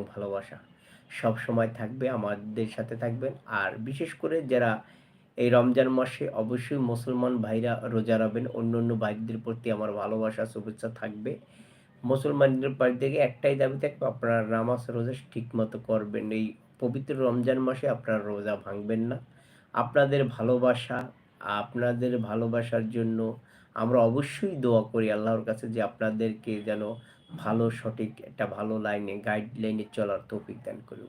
ভালোবাসা সব সময় থাকবে, আমাদের সাথে থাকবেন। আর বিশেষ করে যারা এই রমজান মাসে অবশ্যই মুসলমান ভাইরা রোজা রাখবেন, অন্য ভাইদের প্রতি আমার ভালোবাসা শুভেচ্ছা থাকবে। মুসলমানদের পাশ থেকে একটাই দাবি থাকবে, আপনারা নামাজ রোজা ঠিকমতো করবেন। এই পবিত্র রমজান মাসে আপনারা রোজা ভাঙবেন না। আপনাদের ভালোবাসা, আপনাদের ভালোবাসার জন্য আমরা অবশ্যই দোয়া করি আল্লাহর কাছে যে আপনাদেরকে যেন ভালো সঠিক একটা ভালো লাইনে গাইডলাইনে চলার তৌফিক দান করুক।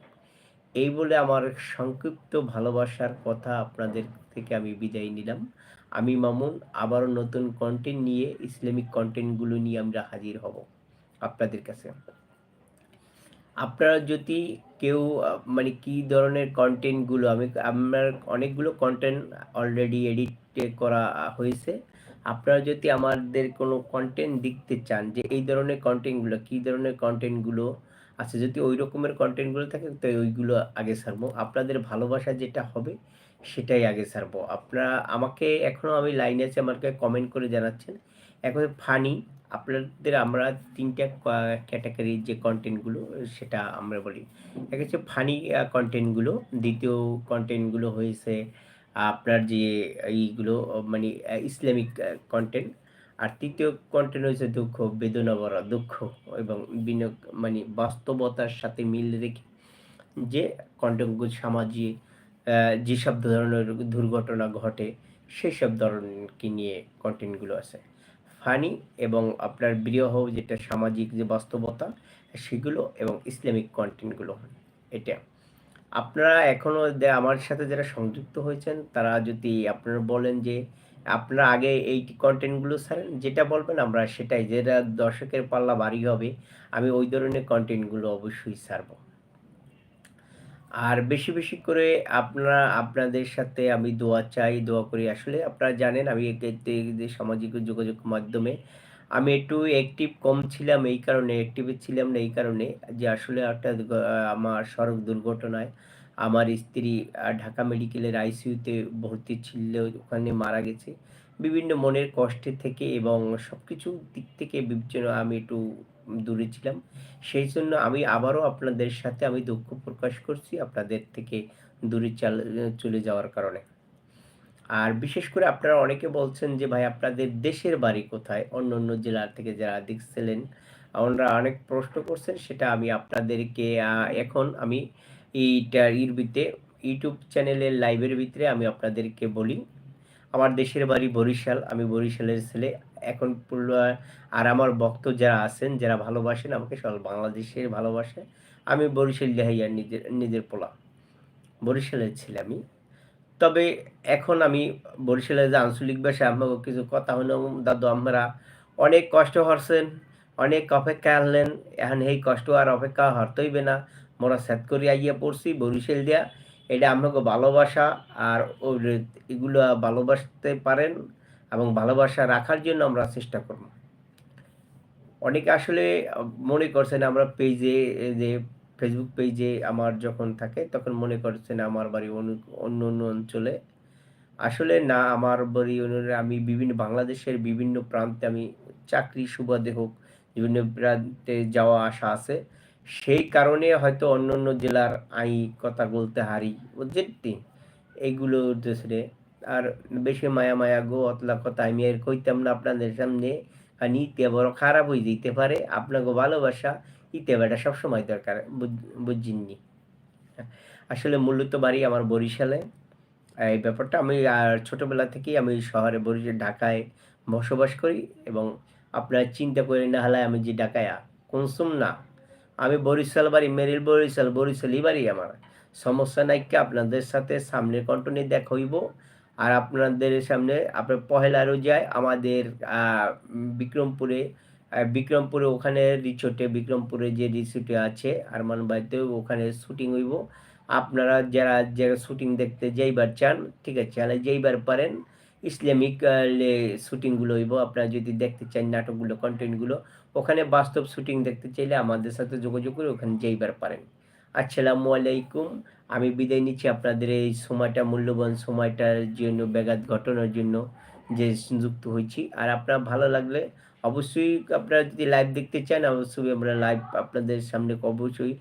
এই বলে আমার সংক্ষিপ্ত ভালোবাসার কথা আপনাদের থেকে আমি বিদায় নিলাম। আমি মামুন, আবারও নতুন কনটেন্ট নিয়ে ইসলামিক কনটেন্ট গুলো নিয়ে আমরা হাজির হব আপনাদের কাছে। আপনারা যদি কেউ মানে কি ধরনের কনটেন্ট গুলো আমার অনেকগুলো কনটেন্ট অলরেডি এডিট করা হয়েছে। আপনারা যদি আমাদের কোনো কনটেন্ট দেখতে চান যে এই ধরনের কনটেন্ট গুলো, কি ধরনের কনটেন্ট গুলো আছে, যদি ওই রকমের কনটেন্ট গুলো থাকে তো ওইগুলো আগে ছাড়বো। আপনাদের ভালোবাসা যেটা হবে সেটাই আগে ছাড়বো। আপনারা আমাকে এখনো আমি লাইনে আছি, আমাকে কমেন্ট করে জানাচ্ছেন। এখন ফানি আপনাদের আমরা ৩ টা ক্যাটেগরির যে কনটেন্ট গুলো সেটা আমরা বলি। এক হচ্ছে ফানি কনটেন্ট গুলো, ২য় কনটেন্ট গুলো হয়েছে আপনার যে এইগুলো মানে ইসলামিক কনটেন্ট। আর ৩য় কনটেন্ট হয়েছে দুঃখ, বেদনা ভরা দুঃখ এবং মানে বাস্তবতার সাথে মিল রেখে যে কনটেন্টগুলো সামাজিক যেসব ধরনের দুর্ঘটনা ঘটে সেসব ধরনকে নিয়ে কনটেন্টগুলো আছে। ফানি এবং আপনার বিরহ যেটা সামাজিক যে বাস্তবতা সেগুলো এবং ইসলামিক কনটেন্টগুলো এটা। আপনারা এখনো আমার সাথে যারা সংযুক্ত হয়েছেন তারা যদি আপনারা বলেন যে আপনারা আগে এই কনটেন্টগুলো ছাড়েন, যেটা বলবেন আমরা সেটাই, যেটা দর্শকের পাল্লা ভারী হবে আমি ওই ধরনের কনটেন্টগুলো অবশ্যই ছাড়বো। আর বেশি করে আপনাদের সাথে আমি দোয়া চাই, দোয়া করি। আসলে আপনারা জানেন আমি যে সামাজিক যোগাযোগ মাধ্যমে আমি একটু অ্যাক্টিভ কম ছিলাম, এই কারণে অ্যাক্টিভ ছিলাম না এই কারণে যে আসলে একটা আমার সড়ক দুর্ঘটনায় আমার স্ত্রী ঢাকা মেডিকেলের আইসিইউতে ভর্তি ছিল, ওখানে মারা গেছে। বিভিন্ন মনের কষ্টে থেকে এবং সবকিছু দিক থেকে বিবেচনা আমি একটু দূরে ছিলাম। সেইজন্য আমি আবারও আপনাদের সাথে আমি দুঃখ প্রকাশ করছি আপনাদের থেকে দূরে চলে যাওয়ার কারণে। আর বিশেষ করে আপনারা অনেকে বলছেন যে, "ভাই আপনাদের দেশের বাড়ি কোথায়?" অন্য জেলা থেকে যারা দেখছিলেন, ওনারা অনেক প্রশ্ন করছেন। সেটা আমি আপনাদেরকে এখন আমি ইউটিউব চ্যানেলের লাইভের ভিতরে আমি আপনাদেরকে বলি। আমার দেশের বাড়ি বরিশাল। আমি বরিশালের ছেলে। এখন আর আমার ভক্ত যারা আছেন, যারা ভালোবাসেন আমাকে সব বাংলাদেশের ভালোবাসে। আমি বরিশাল লিহাইয়ার নিজের পোলা। বরিশালের ছেলে আমি। তবে এখন আমি বরিশালের যে আঞ্চলিক ভাষায় আমাকে কিছু কথা হইলো, দাদু আমরা অনেক কষ্ট করছেন, অনেক অপেক্ষা আনলেন। এখন এই কষ্ট আর অপেক্ষা হরতে হইবে না। মোরা সেট করে আইয়া পড়ছি বরিশাল দিয়া। এটা আমাকে ভালোবাসা আর এগুলা ভালোবাসতে পারেন এবং ভালোবাসা রাখার জন্য আমরা চেষ্টা করব। অনেকে আসলে মনে করছেন আমরা পেজে যে ফেসবুক পেজে আমার যখন থাকে তখন মনে করছেন আমার বাড়ি অন্য অঞ্চলে। আসলে না, আমার বাড়ি আমি বাংলাদেশের বিভিন্ন প্রান্তে আমি চাকরি সুবাদে হোক, বিভিন্ন প্রান্তে যাওয়া আসা আছে। সেই কারণে হয়তো অন্যান্য জেলার কথা বলতে হারি। বুঝছেন? এইগুলো হইতেছে। আর বেশি মায়া গো অতলা কথা আমি আর কইতাম না আপনাদের সামনে। কারণ ইতে বড় খারাপ হয়ে যাইতে পারে। আপনাকে ভালোবাসা ইতে বেটা সবসময় দরকার। বুঝছেননি? আসলে মূলত বাড়ি আমার বরিশালে। এই ব্যাপারটা আমি ছোটবেলা থেকেই আমি শহরে ঢাকায় বসবাস করি এবং আপনারা চিন্তা করেন না হালায় আমি যে ঢাকায়া কুনসুম না। আমি বরিশাল বাড়ি, মেরিল বরিশাল, বরিশালই বাড়ি আমার। সমস্যা নাইক্কা আপনাদের সাথে সামনের কন্টনে দেখা হইব। আর আপনাদের সামনে আপনার পহেলা রোজায় আমাদের বিক্রমপুরে ওখানে বিক্রমপুরে যে রিসোর্টে আছে আরমান বাড়িতেও ওখানে শুটিং হইব। আপনারা যারা শুটিং দেখতে যাইবার চান, ঠিক আছে? তাহলে যাইবার পারেন। ইসলামিক শুটিং গুলো হইব। আপনারা যদি দেখতে চান নাটকগুলো, কনটেন্ট গুলো, ওখানে বাস্তব শুটিং দেখতে চাইলে আমাদের সাথে যোগাযোগ করে ওখানে যাইবার পারেন। আসসালামু আলাইকুম। আমি বিদায় নিচ্ছি আপনাদের এই সময়টা, মূল্যবান সময়টার জন্য, ব্যাঘাত ঘটানোর জন্য যে যুক্ত হয়েছি। আর আপনার ভালো লাগলে অবশ্যই আপনারা যদি লাইভ দেখতে চান, অবশ্যই আমরা লাইভ আপনাদের সামনে অবশ্যই